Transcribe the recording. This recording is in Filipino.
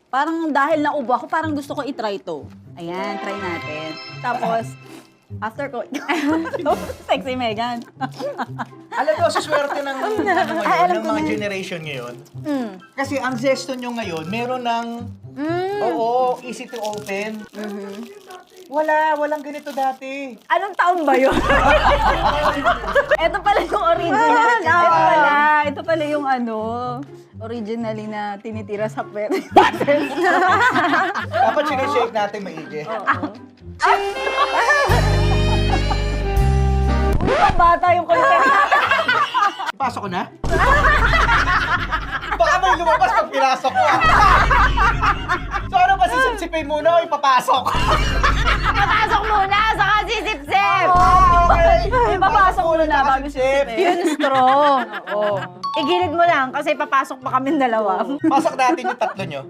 parang dahil naubo ako, parang gusto ko i-try to. Ayan, try natin. Tapos, after ko, sexy Megan. Alam mo, sa swerte ng, ano Ay, alam ngayon, ng ko mga na. generation ngayon. Mm. Kasi ang zesto nyo ngayon, meron ng, oo, easy to open. Walang ganito dati. Anong taon ba yun? Ito pala yung original. Ito pala yung originally na tinitira sa pwede. Dapat sinishake natin maigi. Ang bata yung content natin. Pasok ko na? Baka may lumabas pag pinasok ko. So ano ba, sisipsipin muna o ipapasok? Papasok muna, saka sisip-sip! Okay. Ipapasok mo na bago sisipin. Yun straw. Oo. Igilid mo lang kasi papasok pa kami dalawa. Pasok natin yung tatlo nyo.